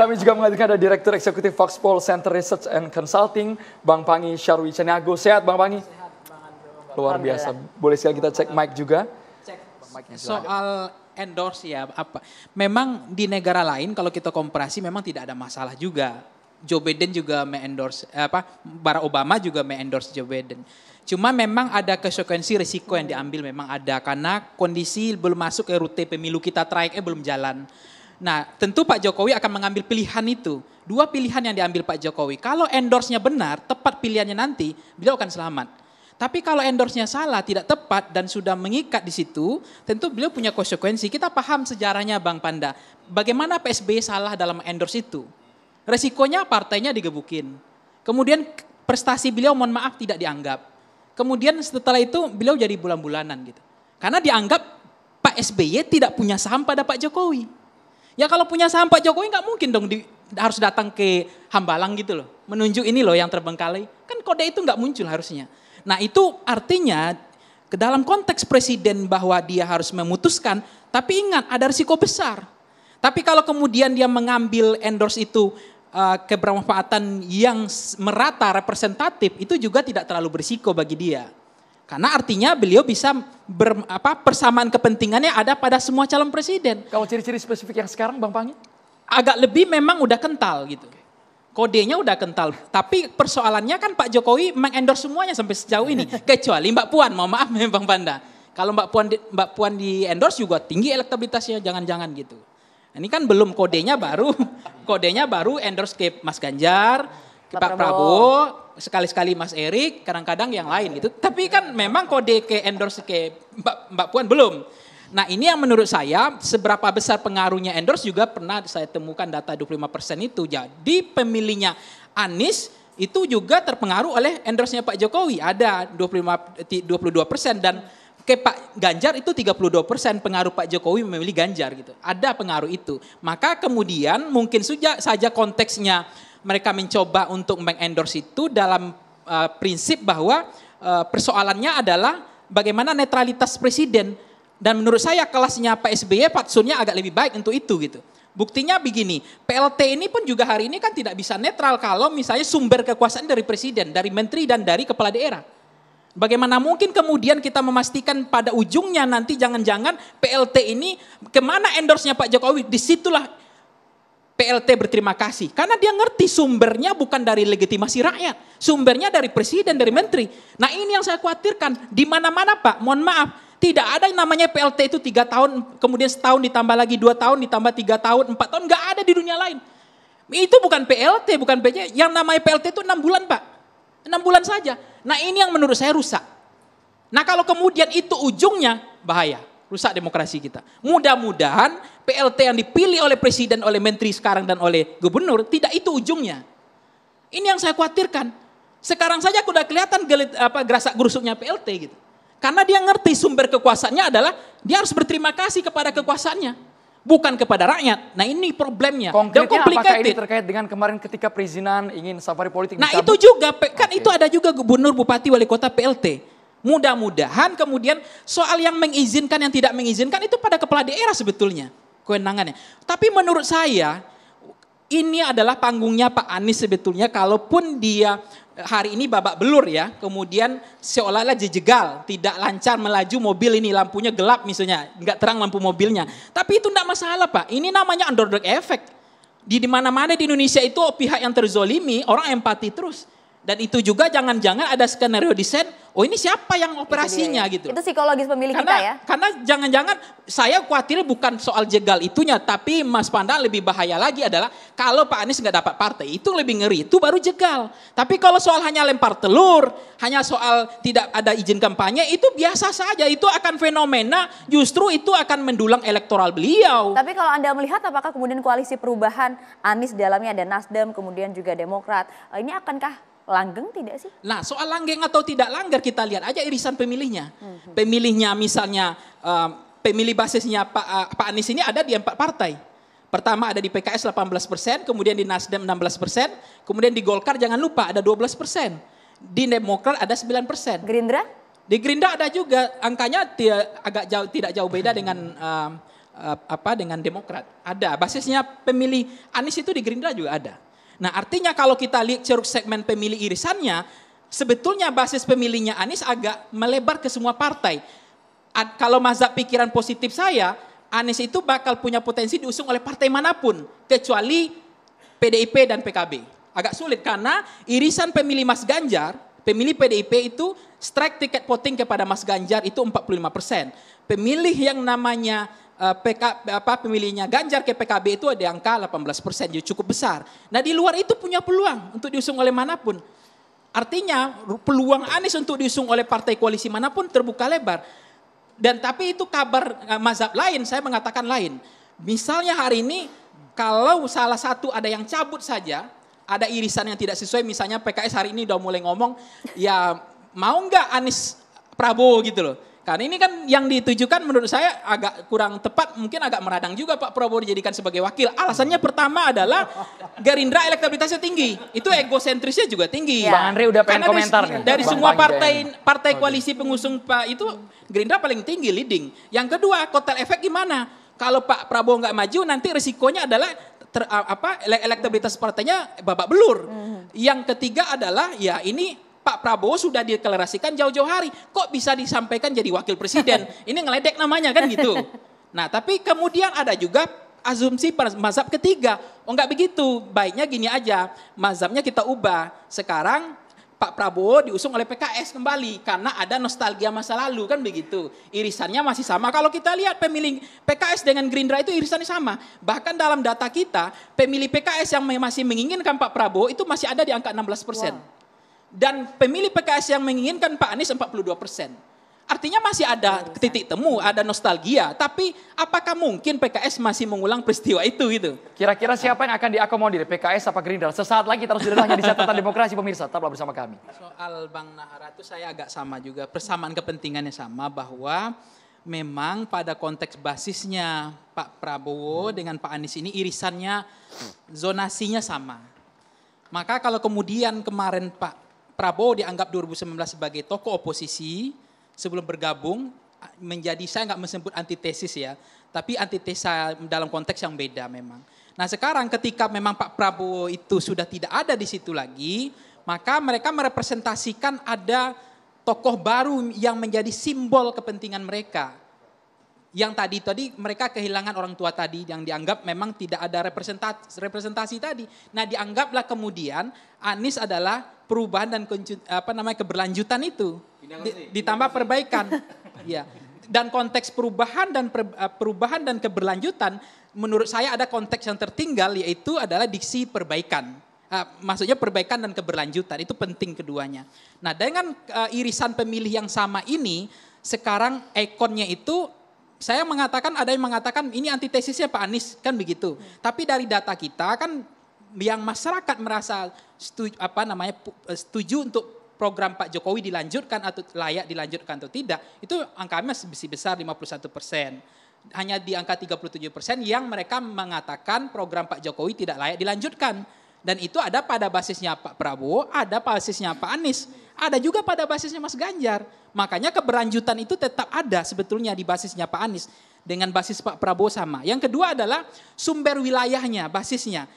kami juga menghadirkan ada Direktur Eksekutif Foxpol Center Research and Consulting, Bang Pangi Syarwi Caniago. Sehat Bang Pangi? Sehat Bang Andro. Luar biasa. Boleh sekali kita cek mic juga. Soal endorse ya, apa? Memang di negara lain kalau kita komparasi memang tidak ada masalah juga. Joe Biden juga me-endorse, Barack Obama juga me-endorse Joe Biden. Cuma memang ada konsekuensi risiko yang diambil memang ada karena kondisi belum masuk ke rute pemilu kita tracknya belum jalan. Nah tentu Pak Jokowi akan mengambil pilihan itu. Dua pilihan yang diambil Pak Jokowi. Kalau endorse-nya benar, tepat pilihannya nanti, beliau akan selamat. Tapi kalau endorse-nya salah, tidak tepat dan sudah mengikat di situ, tentu beliau punya konsekuensi. Kita paham sejarahnya Bang Panda. Bagaimana PSBY salah dalam endorse itu? Resikonya partainya digebukin. Kemudian prestasi beliau mohon maaf tidak dianggap. Kemudian setelah itu beliau jadi bulan-bulanan gitu. Karena dianggap Pak SBY tidak punya saham pada Pak Jokowi. Ya kalau punya saham Pak Jokowi nggak mungkin dong harus datang ke Hambalang gitu loh. Menunjuk ini loh yang terbengkalai. Kan kode itu nggak muncul harusnya. Nah itu artinya ke dalam konteks presiden bahwa dia harus memutuskan. Tapi ingat ada risiko besar. Tapi kalau kemudian dia mengambil endorse itu kebermanfaatan yang merata representatif itu juga tidak terlalu berisiko bagi dia. Karena artinya beliau bisa persamaan kepentingannya ada pada semua calon presiden. Kalau ciri-ciri spesifik yang sekarang Bang Pangi? Agak lebih memang udah kental gitu. Kodenya udah kental. Tapi persoalannya kan Pak Jokowi mengendorse semuanya sampai sejauh ini. Kecuali Mbak Puan, mohon maaf Bang Panda. Kalau Mbak Puan di endorse juga tinggi elektabilitasnya, jangan-jangan gitu. Ini kan belum kodenya baru endorse ke Mas Ganjar, ke Pak Prabowo, sekali-sekali Mas Erik, kadang-kadang yang lain gitu. Tapi kan memang kode ke endorse ke Mbak Puan belum. Nah ini yang menurut saya seberapa besar pengaruhnya endorse juga pernah saya temukan data 25% itu. Jadi pemilihnya Anies itu juga terpengaruh oleh endorse-nya Pak Jokowi. Ada 22% dan ke Pak Ganjar itu 32% pengaruh Pak Jokowi memilih Ganjar gitu. Ada pengaruh itu. Maka kemudian mungkin saja konteksnya mereka mencoba untuk mengendorse itu dalam prinsip bahwa persoalannya adalah bagaimana netralitas presiden. Dan menurut saya kelasnya Pak SBY fatsunnya agak lebih baik untuk itu gitu. Buktinya begini, PLT ini pun juga hari ini kan tidak bisa netral kalau misalnya sumber kekuasaan dari presiden, dari menteri dan dari kepala daerah. Bagaimana mungkin kemudian kita memastikan pada ujungnya nanti jangan-jangan PLT ini kemana endorse-nya Pak Jokowi, disitulah PLT berterima kasih. Karena dia ngerti sumbernya bukan dari legitimasi rakyat, sumbernya dari presiden, dari menteri. Nah ini yang saya khawatirkan, di mana-mana Pak, mohon maaf, tidak ada yang namanya PLT itu 3 tahun, kemudian setahun ditambah lagi 2 tahun, ditambah 3 tahun, 4 tahun, nggak ada di dunia lain. Itu bukan PLT, bukan PJ, yang namanya PLT itu 6 bulan Pak. 6 bulan saja. Nah ini yang menurut saya rusak. Nah kalau kemudian itu ujungnya bahaya. Rusak demokrasi kita. Mudah-mudahan PLT yang dipilih oleh presiden, oleh menteri sekarang dan oleh gubernur, tidak itu ujungnya. Ini yang saya khawatirkan. Sekarang saja udah kelihatan gerasak gerusuknya PLT gitu. Karena dia ngerti sumber kekuasaannya adalah dia harus berterima kasih kepada kekuasaannya. Bukan kepada rakyat. Nah ini problemnya. Konkretnya apakah ini terkait dengan kemarin ketika perizinan ingin safari politik Nah dicabut? itu juga, kan itu ada juga gubernur, bupati, wali kota PLT. Mudah-mudahan kemudian soal yang mengizinkan, yang tidak mengizinkan itu pada kepala daerah sebetulnya kewenangannya. Tapi menurut saya ini adalah panggungnya Pak Anies sebetulnya, kalaupun dia hari ini babak belur ya, kemudian seolah-olah jejegal, tidak lancar melaju mobil ini, lampunya gelap misalnya, nggak terang lampu mobilnya. Tapi itu tidak masalah Pak, ini namanya underdog effect. Di mana-mana di Indonesia itu pihak yang terzolimi, orang empati terus. Dan itu juga jangan-jangan ada skenario desain, oh ini siapa yang operasinya gitu. Itu psikologis pemilih kita ya. Karena jangan-jangan saya khawatir bukan soal jegal itunya, tapi Mas Panda lebih bahaya lagi adalah kalau Pak Anies nggak dapat partai, itu lebih ngeri, itu baru jegal. Tapi kalau soal hanya lempar telur, hanya soal tidak ada izin kampanye, itu biasa saja, itu akan fenomena, justru itu akan mendulang elektoral beliau. Tapi kalau Anda melihat apakah kemudian koalisi perubahan Anies dalamnya ada Nasdem, kemudian juga Demokrat, ini akankah langgeng tidak sih? Nah soal langgeng atau tidak langgar kita lihat aja irisan pemilihnya. Pemilihnya misalnya pemilih basisnya Pak Anies ini ada di 4 partai. Pertama ada di PKS 18%, kemudian di Nasdem 16%, kemudian di Golkar jangan lupa ada 12%. Di Demokrat ada 9%. Gerindra? Di Gerindra ada juga, angkanya agak jauh, tidak jauh beda dengan dengan Demokrat. Ada, basisnya pemilih Anies itu di Gerindra juga ada. Nah artinya kalau kita lihat ceruk segmen pemilih irisannya, sebetulnya basis pemilihnya Anies agak melebar ke semua partai. Kalau mazhab pikiran positif saya, Anies itu bakal punya potensi diusung oleh partai manapun, kecuali PDIP dan PKB. Agak sulit karena irisan pemilih Mas Ganjar, pemilih PDIP itu strike tiket voting kepada Mas Ganjar itu 45%. Pemilih yang namanya pemilihnya Ganjar ke PKB itu ada angka 18%, jadi cukup besar. Nah di luar itu punya peluang untuk diusung oleh manapun. Artinya peluang Anies untuk diusung oleh partai koalisi manapun terbuka lebar. Dan tapi itu kabar mazhab lain, saya mengatakan lain. Misalnya hari ini kalau salah satu ada yang cabut saja, ada irisan yang tidak sesuai, misalnya PKS hari ini udah mulai ngomong, ya mau nggak Anies Prabowo gitu loh. Karena ini kan yang ditujukan menurut saya agak kurang tepat, mungkin agak meradang juga Pak Prabowo dijadikan sebagai wakil. Alasannya pertama adalah Gerindra elektabilitasnya tinggi, itu egosentrisnya juga tinggi. Bang Andre udah pengen Karena komentar nih. dari Bang semua Pangi partai koalisi pengusung Pak itu Gerindra paling tinggi leading. Yang kedua kotel efek gimana? Kalau Pak Prabowo nggak maju nanti risikonya adalah elektabilitas partainya babak belur. Yang ketiga adalah ya ini Pak Prabowo sudah deklarasikan jauh-jauh hari, kok bisa disampaikan jadi wakil presiden? Ini ngeledek namanya kan gitu. Nah tapi kemudian ada juga asumsi mazhab ketiga, oh enggak begitu, baiknya gini aja, mazhabnya kita ubah. Sekarang Pak Prabowo diusung oleh PKS kembali karena ada nostalgia masa lalu kan begitu. Irisannya masih sama. Kalau kita lihat pemilih PKS dengan Gerindra itu irisannya sama. Bahkan dalam data kita, pemilih PKS yang masih menginginkan Pak Prabowo itu masih ada di angka 16%. Wow. Dan pemilih PKS yang menginginkan Pak Anies 42%. Artinya masih ada titik temu, ada nostalgia. Tapi apakah mungkin PKS masih mengulang peristiwa itu gitu? Kira-kira siapa yang akan diakomodir, PKS apa Gerindra? Sesaat lagi terus hanya di catatan demokrasi pemirsa. Tetaplah bersama kami. Soal Bang Nahar itu saya agak sama juga. Persamaan kepentingannya sama bahwa memang pada konteks basisnya Pak Prabowo dengan Pak Anies ini irisannya, zonasinya sama. Maka kalau kemudian kemarin Pak Prabowo dianggap 2019 sebagai tokoh oposisi sebelum bergabung menjadi, saya nggak menyebut antitesis ya, tapi antitesa dalam konteks yang beda memang. Nah sekarang ketika memang Pak Prabowo itu sudah tidak ada di situ lagi, maka mereka merepresentasikan ada tokoh baru yang menjadi simbol kepentingan mereka. Yang tadi mereka kehilangan orang tua tadi yang dianggap memang tidak ada representasi tadi. Nah dianggaplah kemudian Anies adalah perubahan dan keberlanjutan itu ditambah perbaikan. Ya. Dan konteks perubahan dan keberlanjutan menurut saya ada konteks yang tertinggal yaitu adalah diksi perbaikan. Maksudnya perbaikan dan keberlanjutan itu penting keduanya. Nah dengan irisan pemilih yang sama ini sekarang ikonnya itu saya mengatakan, ada yang mengatakan ini antitesisnya Pak Anies, kan begitu. Tapi dari data kita kan yang masyarakat merasa setuju untuk program Pak Jokowi dilanjutkan atau layak dilanjutkan atau tidak, itu angkanya masih besar 51%. Hanya di angka 37% yang mereka mengatakan program Pak Jokowi tidak layak dilanjutkan. Dan itu ada pada basisnya Pak Prabowo, ada basisnya Pak Anies, ada juga pada basisnya Mas Ganjar. Makanya keberlanjutan itu tetap ada sebetulnya di basisnya Pak Anies dengan basis Pak Prabowo sama. Yang kedua adalah sumber wilayahnya, basisnya.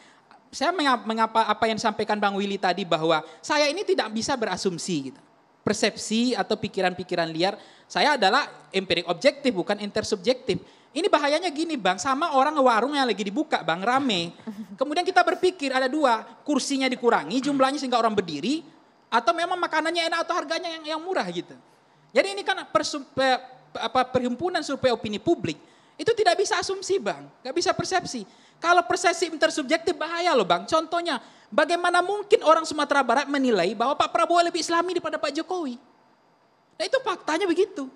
Saya mengapa apa yang disampaikan Bang Willy tadi bahwa saya ini tidak bisa berasumsi gitu. Persepsi atau pikiran-pikiran liar, saya adalah empirik objektif bukan intersubjektif. Ini bahayanya gini Bang, sama orang warung yang lagi dibuka Bang, rame. Kemudian kita berpikir ada dua, kursinya dikurangi jumlahnya sehingga orang berdiri, atau memang makanannya enak atau harganya yang murah gitu. Jadi ini kan perhimpunan survei opini publik, itu tidak bisa asumsi Bang, gak bisa persepsi. Kalau persepsi intersubjektif bahaya loh Bang, contohnya bagaimana mungkin orang Sumatera Barat menilai bahwa Pak Prabowo lebih islami daripada Pak Jokowi. Nah itu faktanya begitu.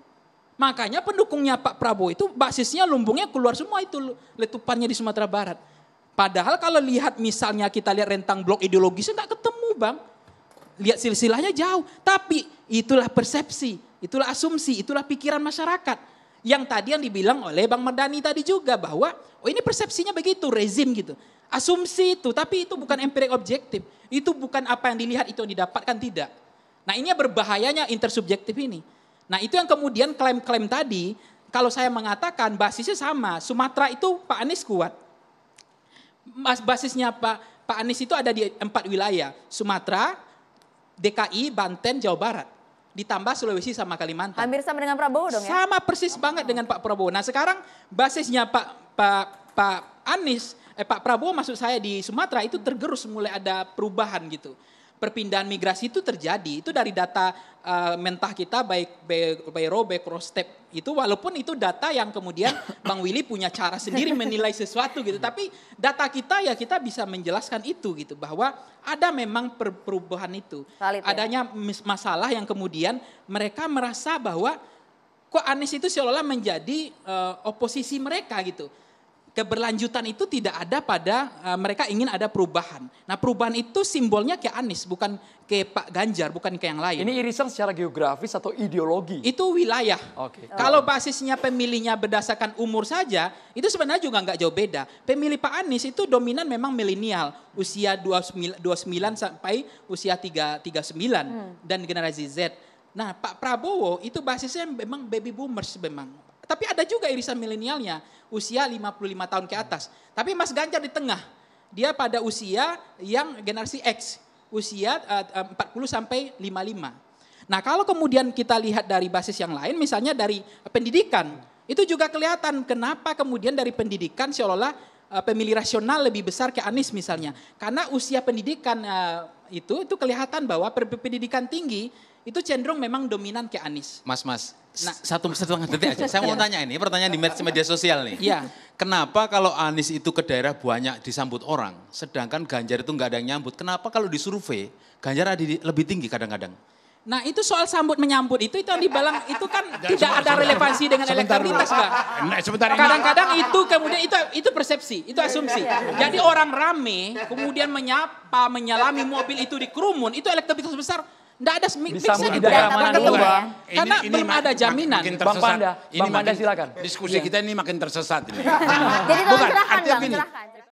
Makanya pendukungnya Pak Prabowo itu basisnya lumbungnya keluar semua itu letupannya di Sumatera Barat. Padahal kalau lihat misalnya kita lihat rentang blok ideologisnya nggak ketemu Bang. Lihat silsilahnya jauh. Tapi itulah persepsi, itulah asumsi, itulah pikiran masyarakat. Yang tadi yang dibilang oleh Bang Mardhani tadi juga bahwa oh ini persepsinya begitu, rezim gitu. Asumsi itu, tapi itu bukan empirik objektif. Itu bukan apa yang dilihat itu yang didapatkan, tidak. Nah ini berbahayanya intersubjektif ini. Nah itu yang kemudian klaim-klaim tadi, kalau saya mengatakan basisnya sama. Sumatera itu Pak Anies kuat. Basisnya Pak Anies itu ada di 4 wilayah. Sumatera, DKI, Banten, Jawa Barat. Ditambah Sulawesi sama Kalimantan. Hampir sama dengan Prabowo dong ya? Sama persis banget dengan Pak Prabowo. Nah sekarang basisnya Pak Prabowo maksud saya di Sumatera itu tergerus mulai ada perubahan gitu. Perpindahan migrasi itu terjadi. Itu dari data mentah kita baik Bayro, baik Rostep itu walaupun itu data yang kemudian Bang Willy punya cara sendiri menilai sesuatu gitu. Tapi data kita ya kita bisa menjelaskan itu gitu bahwa ada memang perubahan itu. Valid, ya? Adanya masalah yang kemudian mereka merasa bahwa kok Anies itu seolah-olah menjadi oposisi mereka gitu. Keberlanjutan itu tidak ada pada mereka ingin ada perubahan. Nah perubahan itu simbolnya ke Anies, bukan ke Pak Ganjar, bukan ke yang lain. Ini irisan secara geografis atau ideologi? Itu wilayah. Oke. Kalau basisnya pemilihnya berdasarkan umur saja, itu sebenarnya juga nggak jauh beda. Pemilih Pak Anies itu dominan memang milenial, usia 29 sampai usia 39 dan generasi Z. Nah Pak Prabowo itu basisnya memang baby boomers memang. Tapi ada juga irisan milenialnya, usia 55 tahun ke atas. Tapi Mas Ganjar di tengah, dia pada usia yang generasi X, usia 40 sampai 55. Nah kalau kemudian kita lihat dari basis yang lain, misalnya dari pendidikan, itu juga kelihatan kenapa kemudian dari pendidikan seolah-olah pemilih rasional lebih besar ke Anies misalnya. Karena usia pendidikan itu kelihatan bahwa pendidikan tinggi itu cenderung memang dominan ke Anies. Mas, nah, 1,5 detik aja. Saya mau tanya ini, pertanyaan di media sosial nih. Iya. Kenapa kalau Anies itu ke daerah banyak disambut orang, sedangkan Ganjar itu nggak ada yang nyambut? Kenapa kalau disurvei, Ganjar ada lebih tinggi kadang-kadang? Nah itu soal sambut menyambut itu yang dibilang itu kan tidak ada relevansi dengan elektabilitas Pak. Kadang-kadang itu kemudian itu persepsi, itu asumsi. Jadi orang rame kemudian menyapa, menyalami mobil itu di kerumun, itu elektabilitas besar. Tidak ada Disambut di tidak daerah mana dulu, Bang? Karena belum ada jaminan. Bang Panda silakan. Diskusi kita ini makin tersesat ini. Jadi tolong cerahkan Bang, cerahkan.